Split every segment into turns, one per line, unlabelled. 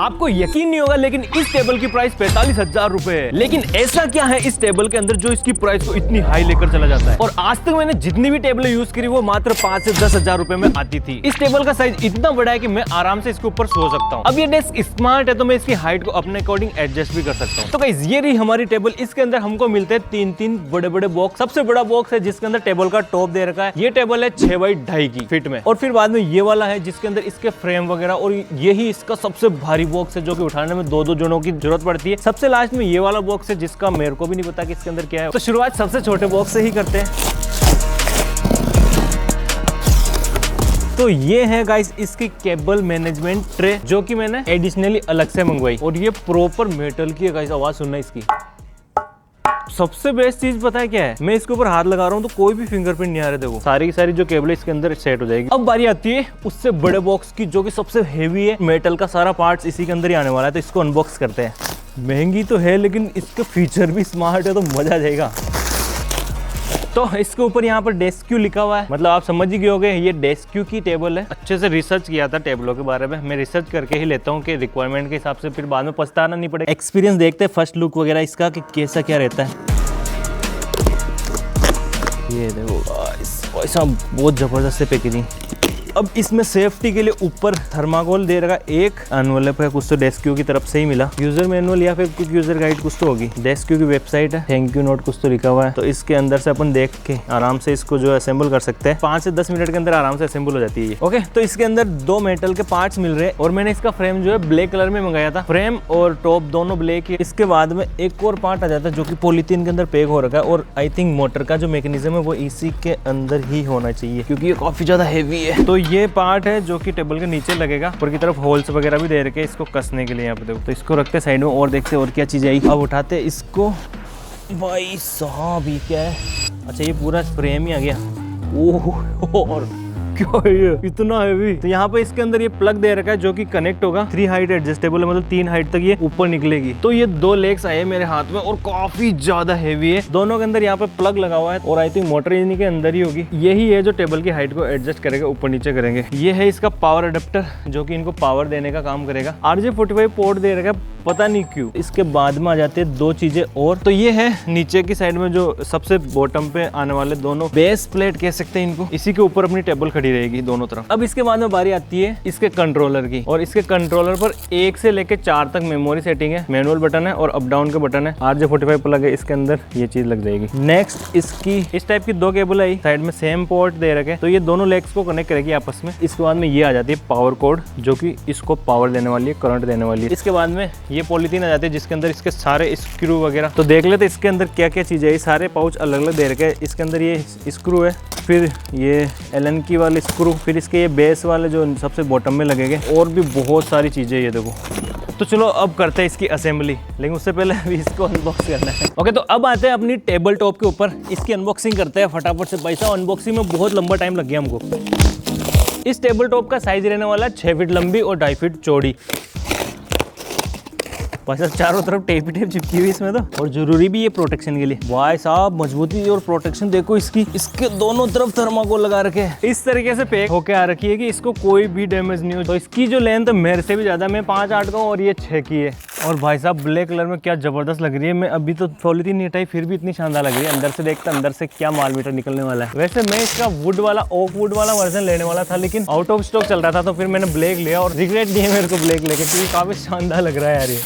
आपको यकीन नहीं होगा लेकिन इस टेबल की प्राइस 45,000 रुपए है। लेकिन ऐसा क्या है इस टेबल के अंदर जो इसकी प्राइस को इतनी हाई लेकर चला जाता है। और आज तक मैंने जितनी भी टेबलें यूज करी वो मात्र 5 से 10,000 रुपए में आती थी। इस टेबल का साइज इतना बड़ा है कि मैं आराम से इसके ऊपर सो सकता हूँ। अब ये डेस्क स्मार्ट है तो मैं इसकी हाइट को अपने अकॉर्डिंग एडजस्ट भी कर सकता हूँ। तो गाइस ये रही हमारी टेबल। इसके अंदर हमको मिलते हैं 3 बड़े बड़े बॉक्स। सबसे बड़ा बॉक्स है जिसके अंदर टेबल का टॉप दे रखा है। ये टेबल है 6 बाई 2.5 की फीट में। और फिर बाद में ये वाला है जिसके अंदर इसके फ्रेम वगैरह, और यही इसका सबसे भारी बॉक्स है जो कि उठाने में 2-2 जनों की जरूरत पड़ती है। सबसे लास्ट में ये वाला बॉक्स है जिसका मेरे को भी नहीं पता कि इसके अंदर क्या है। तो शुरुआत सबसे छोटे बॉक्स से ही करते हैं। तो ये है गाइस इसकी केबल मैनेजमेंट ट्रे जो कि मैंने एडिशनली अलग से मंगवाई, और ये प्रॉपर मेटल की है गाइस। आवाज सुनना इसकी। सबसे बेस्ट चीज पता है क्या है, मैं इसके ऊपर हाथ लगा रहा हूँ तो कोई भी फिंगरप्रिंट नहीं आ रहे। देखो सारी की सारी जो केबल है इसके अंदर सेट हो जाएगी। अब बारी आती है उससे बड़े बॉक्स की जो कि सबसे हेवी है। मेटल का सारा पार्ट्स इसी के अंदर ही आने वाला है, तो इसको अनबॉक्स करते हैं। महंगी तो है लेकिन इसके फीचर भी स्मार्ट है तो मजा आ जाएगा। तो इसके ऊपर यहाँ पर डेस्क्यू लिखा हुआ है, मतलब आप समझ ही गए होंगे ये डेस्क्यू की टेबल है। अच्छे से रिसर्च किया था टेबलों के बारे में। मैं रिसर्च करके ही लेता हूँ कि रिक्वायरमेंट के हिसाब से फिर बाद में पछताना नहीं पड़ेगा। एक्सपीरियंस देखते हैं फर्स्ट लुक वगैरह इसका कि कैसा क्या रहता है। ये देखो ऐसा बहुत जबरदस्त है पैकेजिंग। अब इसमें सेफ्टी के लिए ऊपर थर्माकोल दे रखा। एक एनवेलप है कुछ तो डेस्क्यू की तरफ से ही मिला। यूजर मैनुअल या फिर कुछ यूजर गाइड कुछ तो होगी। डेस्क्यू की वेबसाइट है, थैंक यू नोट कुछ तो लिखा हुआ है। तो इसके अंदर से अपन देख के आराम से इसको जो असेंबल कर सकते हैं। 5 से 10 मिनट के अंदर आराम से असेंबल हो जाती है। ओके, तो इसके अंदर 2 मेटल के पार्ट्स मिल रहे हैं और मैंने इसका फ्रेम जो है ब्लैक कलर में मंगाया था। फ्रेम और टॉप दोनों ब्लैक है। इसके बाद में एक और पार्ट आ जाता है जो कि पॉलीथीन के अंदर पैक हो रखा है, और आई थिंक मोटर का जो मैकेनिज्म है वो इसी के अंदर ही होना चाहिए क्योंकि ये काफी ज्यादा हेवी है। तो ये पार्ट है जो कि टेबल के नीचे लगेगा। ऊपर की तरफ होल्स वगैरह भी दे रखे इसको कसने के लिए। यहाँ पे देखो, तो इसको रखते साइड में और देखते और क्या चीज आई। अब उठाते इसको। भाई साहब ये क्या है? अच्छा ये पूरा फ्रेम ही आ गया। ओह और क्या है ये इतना हेवी। तो यहाँ पे इसके अंदर ये प्लग दे रखा है जो कि कनेक्ट होगा। 3 हाइट एडजस्टेबल है, मतलब 3 हाइट तक ये ऊपर निकलेगी। तो ये 2 लेग्स आए मेरे हाथ में और काफी ज्यादा हेवी है। दोनों के अंदर यहाँ पे प्लग लगा हुआ है और आई थिंक मोटर इन्हीं के अंदर ही होगी। यही है जो टेबल की हाइट को एडजस्ट करेगा, ऊपर नीचे करेंगे। ये है इसका पावर अडेप्टर जो कि इनको पावर देने का काम करेगा। RJ45 पोर्ट दे रखा है, पता नहीं क्यों। इसके बाद में आ जाते हैं 2 चीजें और। तो ये है नीचे की साइड में जो सबसे बॉटम पे आने वाले दोनों बेस प्लेट कह सकते हैं इनको। इसी के ऊपर अपनी टेबल खड़ी रहेगी दोनों तरफ। अब इसके बाद में बारी आती है इसके कंट्रोलर की, और इसके कंट्रोलर पर 1 से लेके 4 तक मेमोरी सेटिंग है। मैनुअल बटन है और अप डाउन के बटन है। RJ45 प्लग है, इसके अंदर ये चीज लग जाएगी। नेक्स्ट इसकी इस टाइप की 2 केबल आई, साइड में सेम पोर्ट दे रखे, तो ये दोनों लेग्स को कनेक्ट करेगी आपस में। इसके बाद में ये आ जाती है पावर कोड जो कि इसको पावर देने वाली है, करंट देने वाली है। इसके बाद में ये पॉलीथीन आ जाती है जिसके अंदर इसके सारे स्क्रू वगैरह। तो देख लेते इसके अंदर क्या क्या चीजें है। सारे पाउच अलग अलग दे रखे हैं। इसके अंदर ये स्क्रू है, फिर ये एलन की वाले स्क्रू, फिर इसके ये बेस वाले जो सबसे बॉटम में लगेंगे, और भी बहुत सारी चीजें ये देखो। तो चलो अब करते हैं इसकी असेंबली, लेकिन उससे पहले अभी इसको अनबॉक्स करना है। ओके, तो अब आते हैं अपनी टेबल टॉप के ऊपर। इसकी अनबॉक्सिंग करते हैं फटाफट से। भाई साहब अनबॉक्सिंग में बहुत लंबा टाइम लग गया हमको। इस टेबल टॉप का साइज रहने वाला है 6 फीट लंबी और 2.5 फीट चौड़ी। बस चारों तरफ टेप ही टेप चिपकी हुई इसमें तो, और जरूरी भी है प्रोटेक्शन के लिए। भाई साहब मजबूती और प्रोटेक्शन देखो इसकी। इसके दोनों तरफ थर्माकोल लगा रखे हैं। इस तरीके से पैक होके आ रखी है कि इसको कोई भी डैमेज नहीं हो। तो इसकी जो लेंथ है मेरे से भी ज्यादा, मैं 5'8" का हूँ और ये 6 की है। और भाई साहब ब्लैक कलर में क्या जबरदस्त लग रही है। मैं अभी तो पॉलीथीन नहीं हटाई फिर भी इतनी शानदार लग रही है। अंदर से देखता अंदर से क्या माल मीटर निकलने वाला है। वैसे मैं इसका वुड वाला ओक वुड वाला वर्जन लेने वाला था, लेकिन आउट ऑफ स्टॉक चल रहा था, तो फिर मैंने ब्लैक लिया और रिग्रेट नहीं है मेरे को ब्लैक लेके, क्योंकि काफी शानदार लग रहा है यार ये।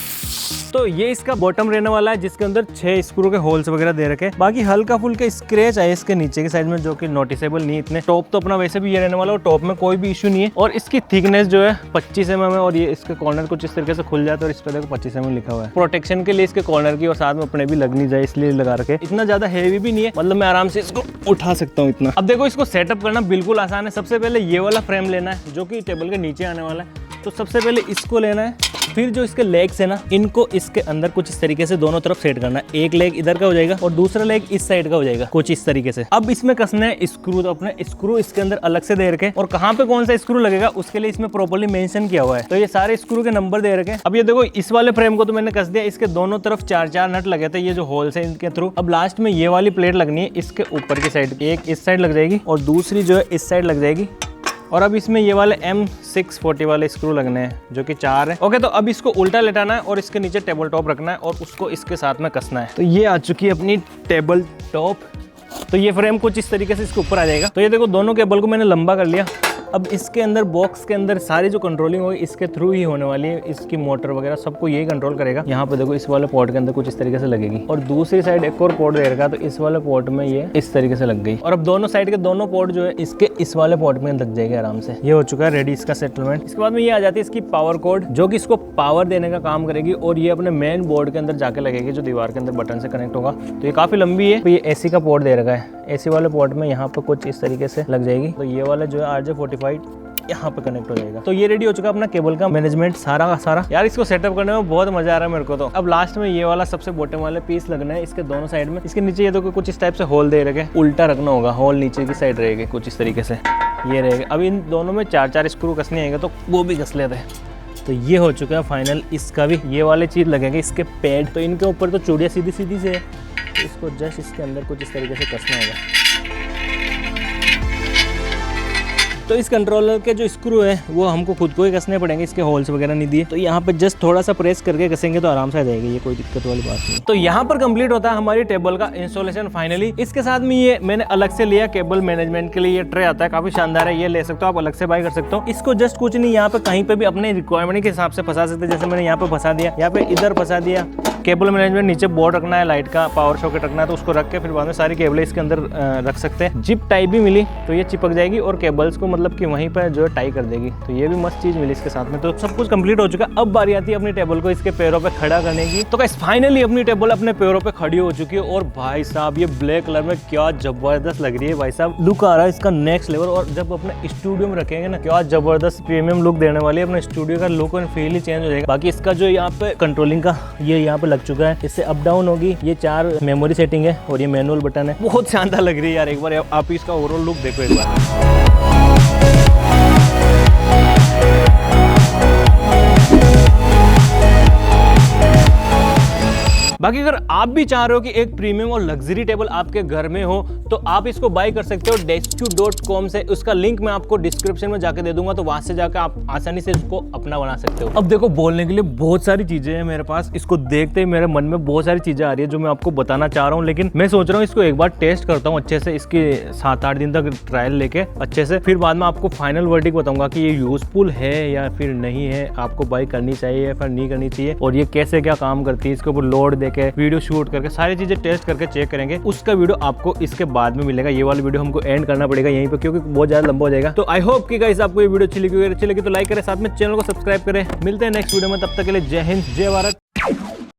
तो ये इसका बॉटम रहने वाला है जिसके अंदर 6 स्क्रू के होल्स वगैरह दे रखे हैं। बाकी हल्का फुल्का स्क्रैच है इसके नीचे की साइड में जो कि नोटिसेबल नहीं इतने। टॉप तो अपना वैसे भी ये रहने वाला है और टॉप में कोई भी इशू नहीं है। और इसकी थिकनेस जो है 25 mm है, और ये इसके कॉर्नर कुछ इस तरीके से खुल जाता है और इस पर देखो 25 mm लिखा हुआ है। प्रोटेक्शन के लिए इसके कॉर्नर की और साथ में अपने भी लग नहीं जाए इसलिए लगा रखे। इतना ज्यादा हेवी भी नहीं है, मतलब मैं आराम से इसको उठा सकता हूँ इतना। अब देखो इसको सेटअप करना बिल्कुल आसान है। सबसे पहले ये वाला फ्रेम लेना है जो कि टेबल के नीचे आने वाला है। तो सबसे पहले इसको लेना है, फिर जो इसके लेग्स है ना, इनको इसके अंदर कुछ इस तरीके से दोनों तरफ सेट करना है। एक लेग इधर का हो जाएगा और दूसरा लेग इस साइड का हो जाएगा, कुछ इस तरीके से। अब इसमें कसना है स्क्रू। तो अपने स्क्रू इसके अंदर अलग से दे रखे, और कहाँ पे कौन सा स्क्रू लगेगा उसके लिए इसमें प्रॉपर्ली मेंशन किया हुआ है। तो ये सारे स्क्रू के नंबर दे रखे। अब ये देखो इस वाले फ्रेम को तो मैंने कस दिया। इसके दोनों तरफ 4-4 नट लगे थे, ये जो होल्स है इनके थ्रू। अब लास्ट में ये वाली प्लेट लगनी है इसके ऊपर की साइड। एक इस साइड लग जाएगी और दूसरी जो है इस साइड लग जाएगी, और अब इसमें ये वाले M640 वाले स्क्रू लगने हैं जो कि 4 है। ओके, तो अब इसको उल्टा लेटाना है और इसके नीचे टेबल टॉप रखना है और उसको इसके साथ में कसना है। तो ये आ चुकी है अपनी टेबल टॉप। तो ये फ्रेम कुछ इस तरीके से इसके ऊपर आ जाएगा। तो ये देखो दोनों केबल को मैंने लंबा कर लिया। अब इसके अंदर बॉक्स के अंदर सारी जो कंट्रोलिंग होगी इसके थ्रू ही होने वाली है। इसकी मोटर वगैरह सबको यही कंट्रोल करेगा। यहाँ पे देखो इस वाले पोर्ट के अंदर कुछ इस तरीके से लगेगी और दूसरी साइड एक और पोर्ट दे रखा, तो इस वाले पोर्ट में ये इस तरीके से लग गई और अब दोनों साइड के दोनों पोर्ट जो है इसके इस वाले पोर्ट में लग जाएगी आराम से। ये हो चुका है रेडी इसका सेटलमेंट। इसके बाद में ये आ जाती है इसकी पावर कोड जो कि इसको पावर देने का काम करेगी और ये अपने मेन बोर्ड के अंदर जाके लगेगी जो दीवार के अंदर बटन से कनेक्ट होगा। तो ये काफी लंबी है। तो ये एसी का पोर्ट दे रखा है। एसी वाले पोर्ट में यहाँ पे कुछ इस तरीके से लग जाएगी। तो ये वाला जो है RJ45 यहाँ पे कनेक्ट हो जाएगा। तो ये रेडी हो चुका अपना केबल का मैनेजमेंट सारा का सारा। यार इसको सेटअप करने में बहुत मजा आ रहा है मेरे को। तो अब लास्ट में ये वाला सबसे बॉटम वाले पीस लगना है इसके दोनों साइड में। इसके नीचे ये तो कुछ इस टाइप से होल दे रखे, उल्टा रखना होगा। होल नीचे की साइड रहेगी कुछ इस तरीके से, ये रहेगा। अब इन दोनों में 4-4 स्क्रू कसने आएंगे तो वो भी कस लेते हैं। तो ये हो चुका है फाइनल। इसका भी ये वाले चीज लगेंगे इसके पैड। तो इनके ऊपर तो चूड़ियाँ सीधी सीधी से है, तो इसको जस्ट इसके अंदर कुछ इस तरीके से कसना होगा। तो इस कंट्रोलर के जो स्क्रू है वो हमको खुद को ही कसने पड़ेंगे, इसके होल्स वगैरह नहीं दिए। तो यहाँ पे जस्ट थोड़ा सा प्रेस करके कसेंगे तो आराम से आ जाएगी, ये कोई दिक्कत वाली बात नहीं। तो यहाँ पर कंप्लीट होता है हमारी टेबल का इंस्टॉलेशन फाइनली। इसके साथ में ये मैंने अलग से लिया केबल मैनेजमेंट के लिए। ये ट्रे आता है, काफी शानदार है, ये ले सकते हो आप, अलग से बाय कर सकते हो। इसको जस्ट कुछ नहीं, यहाँ पे कहीं पे भी अपने रिक्वायरमेंट के हिसाब से फंसा सकते हैं। जैसे मैंने यहाँ पे फंसा दिया, यहाँ पे इधर फंसा दिया। केबल मैनेजमेंट नीचे बोर्ड रखना है, लाइट का पावर सॉकेट रखना है, तो उसको रख के फिर बाद में सारी केबलें इसके अंदर रख सकते हैं। जिप टाइप भी मिली तो ये चिपक जाएगी और केबल्स को मतलब कि वहीं पर जो है टाई कर देगी। तो ये भी मस्त चीज मिली इसके साथ में। तो सब कुछ कंप्लीट हो चुका है। अब बारी आती है अपनी टेबल को इसके पैरों पे खड़ा करने की। तो गाइस फाइनली अपनी टेबल अपने पैरों पे खड़ी हो चुकी है और भाई साहब ये ब्लैक कलर में क्या जबरदस्त लग रही है भाई साहब। लुक आ रहा है इसका नेक्स्ट लेवल। और जब अपने स्टूडियो में रखेंगे ना, क्या जबरदस्त प्रीमियम लुक देने वाली है। अपने स्टूडियो का look and feel he change हो जाएगा। बाकी इसका जो यहाँ पे कंट्रोलिंग का ये यहाँ पे लग चुका है, इससे अप डाउन होगी। ये 4 मेमोरी सेटिंग है और ये मैनुअल बटन है। बहुत शानदार लग रही है यार। एक बार आप इसका ओवरऑल लुक देखो एक बार। बाकी अगर आप भी चाह रहे हो कि एक प्रीमियम और लग्जरी टेबल आपके घर में हो तो आप इसको बाय कर सकते हो Desk2.com से। उसका लिंक मैं आपको डिस्क्रिप्शन में जाके दे दूंगा, तो वहां से जाकर आप आसानी से इसको अपना बना सकते हो। अब देखो बोलने के लिए बहुत सारी चीजें हैं मेरे पास। इसको देखते ही मेरे मन में बहुत सारी चीजें आ रही है जो मैं आपको बताना चाह रहा हूँ, लेकिन मैं सोच रहा हूँ इसको एक बार टेस्ट करता हूँ अच्छे से। इसके 7-8 दिन तक ट्रायल लेके अच्छे से, फिर बाद में आपको फाइनल वर्डिक्ट बताऊंगा कि ये यूजफुल है या फिर नहीं है, आपको बाय करनी चाहिए या फिर नहीं करनी चाहिए, और ये कैसे क्या काम करती है। इसके ऊपर लोड देके वीडियो शूट करके सारी चीजें टेस्ट करके चेक करेंगे। उसका वीडियो आपको इसके बाद में मिलेगा। ये वाला वीडियो हमको एंड करना पड़ेगा यहीं पे क्योंकि बहुत ज्यादा लंबा हो जाएगा। तो आई होप कि गाइस आपको ये वीडियो अच्छी लगी तो लाइक करें, साथ में चैनल को सब्सक्राइब करें। मिलते हैं नेक्स्ट वीडियो में, तब तक के लिए जय हिंद जय भारत।